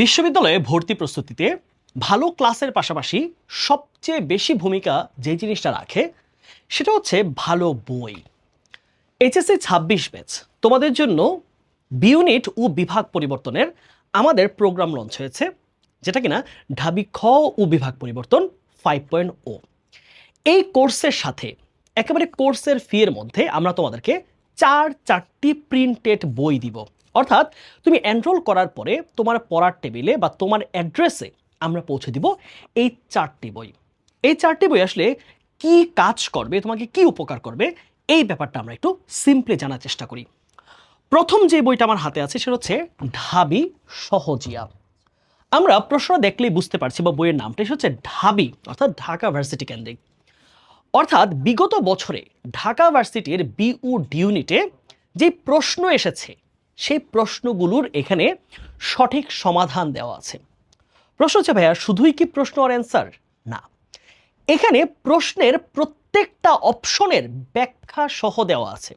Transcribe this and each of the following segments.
বিশ্ববিদ্যালয়ে ভর্তি প্রস্তুতিতে ভালো ক্লাসের পাশাপাশি সবচেয়ে বেশি ভূমিকা যে জিনিসটা রাখে সেটা হচ্ছে ভালো বই। এইচএসসি ২৬ ব্যাচ তোমাদের জন্য বি ইউনিট ও বিভাগ পরিবর্তনের আমাদের প্রোগ্রাম লঞ্চ হয়েছে, যেটা কিনা ঢাবি খ ও বিভাগ পরিবর্তন 5.0। এই কোর্সের সাথে একেবারে কোর্সের ফি এর মধ্যে আমরা তোমাদেরকে চারটি প্রিন্টেড বই দিব। অর্থাৎ তুমি এনরোল করার পরে তোমার পড়ার টেবিলে বা তোমার অ্যাড্রেসে আমরা পৌঁছে দিব এই 4টি বই। এই 4টি বই আসলে কি কাজ করবে, তোমাকে কি উপকার করবে, এই ব্যাপারটা আমরা একটু সিম্পলি জানার চেষ্টা করি। প্রথম যে বইটা আমার হাতে আছে সেটা হচ্ছে ঢাবি সহজিয়া। আমরা প্রশ্ন দেখলেই বুঝতে পারছি বা বইয়ের নামটা হচ্ছে ঢাবি, অর্থাৎ ঢাকা ভার্সিটি কেন্দ্রিক। অর্থাৎ বিগত বছরে ঢাকা ভার্সিটির বিউ ডি ইউনিটে যে প্রশ্ন এসেছে সেই প্রশ্নগুলোর এখানে সঠিক সমাধান দেওয়া আছে। প্রশ্ন হচ্ছে ভাইয়া শুধুই কি প্রশ্ন আর অ্যান্সার? না, এখানে প্রশ্নের প্রত্যেকটা অপশনের ব্যাখ্যা সহ দেওয়া আছে।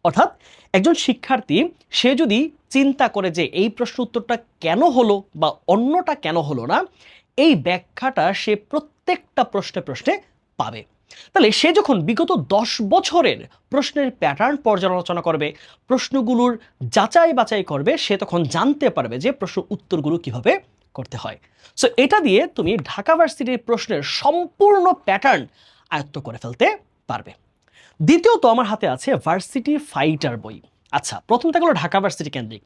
অর্থাৎ একজন শিক্ষার্থী সে যদি চিন্তা করে যে এই প্রশ্ন উত্তরটা কেন হলো বা অন্যটা কেন হলো না, এই ব্যাখ্যাটা সে প্রত্যেকটা প্রশ্নে প্রশ্নে পাবে। তাহলে সে যখন বিগত 10 বছরের প্রশ্নের প্যাটার্ন পর্যালোচনা করবে, প্রশ্নগুলোর যাচাই বাছাই করবে, সে তখন জানতে পারবে যে প্রশ্ন উত্তরগুলো কিভাবে করতে হয়। সো এটা দিয়ে তুমি ঢাকা ভার্সিটির প্রশ্নের সম্পূর্ণ প্যাটার্ন আয়ত্ত করে ফেলতে পারবে। দ্বিতীয়ত আমার হাতে আছে ভার্সিটি ফাইটার বই। আচ্ছা, প্রথমটা হলো ঢাকা ভার্সিটি কেন্দ্রিক।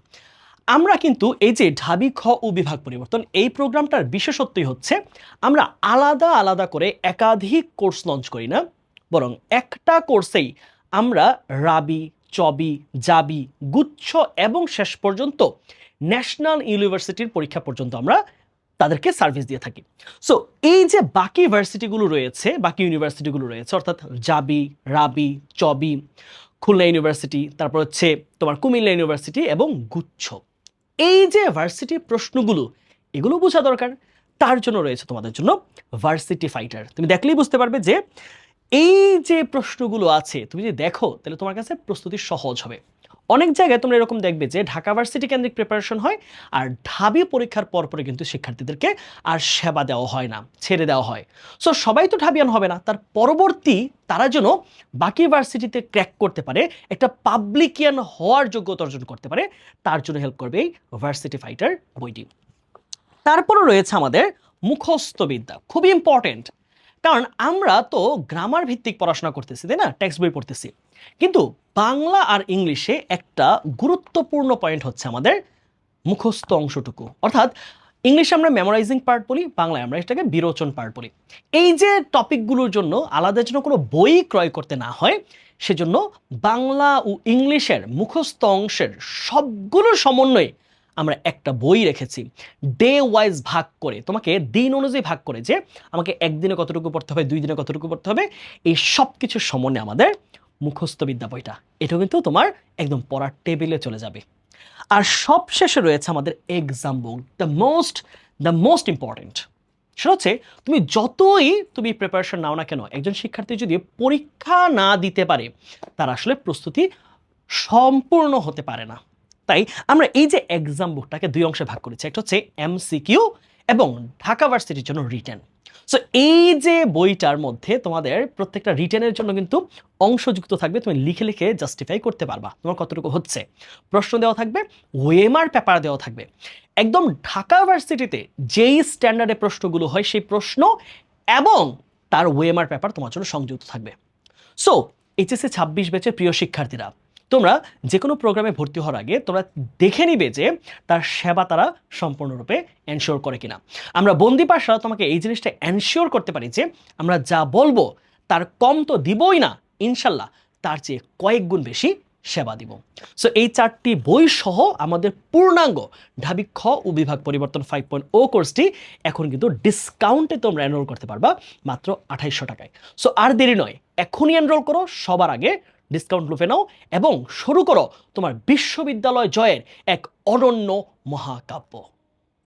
আমরা কিন্তু এই যে ঢাবি খ ও বিভাগ পরিবর্তন এই প্রোগ্রামটার বিশেষত্বই হচ্ছে আমরা আলাদা আলাদা করে একাধিক কোর্স লঞ্চ করি না, বরং একটা কোর্সেই আমরা রাবি, চবি, জাবি, গুচ্ছ এবং শেষ পর্যন্ত ন্যাশনাল ইউনিভার্সিটির পরীক্ষা পর্যন্ত আমরা তাদেরকে সার্ভিস দিয়ে থাকি। সো এই যে বাকি ভার্সিটিগুলো রয়েছে, বাকি ইউনিভার্সিটিগুলো রয়েছে, অর্থাৎ জাবি, রাবি, চবি, খুলনা ইউনিভার্সিটি, তারপর হচ্ছে তোমার কুমিল্লা ইউনিভার্সিটি এবং গুচ্ছ, এই যে ভার্সিটি প্রশ্নগুলো এগুলো বোঝা দরকার। তার জন্য রয়েছে তোমাদের জন্য ভার্সিটি ফাইটার। তুমি দেখলেই বুঝতে পারবে যে এই যে প্রশ্নগুলো আছে তুমি যদি দেখো তাহলে তোমার কাছে প্রস্তুতি সহজ হবে। অনেক জায়গায় তোমরা এরকম দেখবে যে ঢাকা ভার্সিটি কেন্দ্রিক প্রিপারেশন হয় আর ঢাবি পরীক্ষার পরে কিন্তু শিক্ষার্থীদেরকে আর সেবা দেওয়া হয় না, ছেড়ে দেওয়া হয়। সো সবাই তো ঢাবিয়ান হবে না, তার পরবর্তী তারা যেন বাকি ভার্সিটিতে ক্র্যাক করতে পারে, একটা পাবলিকিয়ান হওয়ার যোগ্যতা অর্জন করতে পারে, তার জন্য হেল্প করবে এই ভার্সিটি ফাইটার বইটি। তারপরও রয়েছে আমাদের মুখস্থ বিদ্যা, খুবই ইম্পর্টেন্ট। কারণ আমরা তো গ্রামার ভিত্তিক পড়াশোনা করতেছি, তাই না, টেক্সট বই পড়তেছি, কিন্তু বাংলা আর ইংলিশে একটা গুরুত্বপূর্ণ পয়েন্ট হচ্ছে আমাদের মুখস্থ অংশটুকু। অর্থাৎ ইংলিশে আমরা মেমোরাইজিং পার্ট বলি, বাংলায় আমরা এটাকে বিরোচন পার্ট বলি। এই যে টপিকগুলোর জন্য আলাদা যেন কোনো বই ক্রয় করতে না হয়, সেজন্য বাংলা ও ইংলিশের মুখস্থ অংশের সবগুলো সমন্বয়ে আমরা একটা বই রেখেছি, ডে ওয়াইজ ভাগ করে, তোমাকে দিন অনুযায়ী ভাগ করে, যে আমাকে একদিনে কতটুকু পড়তে হবে, 2 দিনে কতটুকু পড়তে হবে, এই সব কিছুর সমন্বয়ে আমাদের মুখস্থ বিদ্যা বইটা, এটাও কিন্তু তোমার একদম পড়ার টেবিলে চলে যাবে। আর সবশেষে রয়েছে আমাদের exam book, the most important. সেটা হচ্ছে তুমি প্রিপারেশন নাও না কেন, একজন শিক্ষার্থী যদি পরীক্ষা না দিতে পারে তার আসলে প্রস্তুতি সম্পূর্ণ হতে পারে না। তাই আমরা এই যে এক্সাম বুকটাকে 2 অংশে ভাগ করেছি, একটা হচ্ছে এমসিকিউ এবং ঢাকা ভার্সিটির জন্য রিটেন। সো এই যে বইটার মধ্যে তোমাদের প্রত্যেকটা রিটেনের জন্য কিন্তু অংশযুক্ত থাকবে, তুমি লিখে লিখে জাস্টিফাই করতে পারবা তোমার কতটুকু হচ্ছে। প্রশ্ন দেওয়া থাকবে, ওএমআর পেপার দেওয়া থাকবে, একদম ঢাকা ভার্সিটিতে যেই স্ট্যান্ডার্ডে প্রশ্নগুলো হয় সেই প্রশ্ন এবং তার ওএমআর পেপার তোমার জন্য সংযুক্ত থাকবে। সো এইচএসসি 26 ব্যাচের প্রিয় শিক্ষার্থীরা, তোমরা যে কোনো প্রোগ্রামে ভর্তি হওয়ার আগে তোমরা দেখে নিবে যে তার সেবা তারা সম্পূর্ণরূপে এনশিওর করে কিনা। আমরা বন্দি পাঠশালা তোমাকে এই জিনিসটা এনশিওর করতে পারি যে আমরা যা বলবো তার কম তো দিবই না, ইনশাল্লাহ তার চেয়ে কয়েক গুণ বেশি সেবা দিব। সো এই 4টি বই সহ আমাদের পূর্ণাঙ্গ ঢাবি খ ও বিভাগ পরিবর্তন 5.0 কোর্সটি এখন কিন্তু ডিসকাউন্টে তোমরা এনরোল করতে পারবা মাত্র 2800 টাকায়। সো আর দেরি নয়, এখনই এনরোল করো, সবার আগে ডিসকাউন্ট লুফে নাও এবং শুরু করো তোমার বিশ্ববিদ্যালয় জয়ের এক অনন্য মহাকাব্য।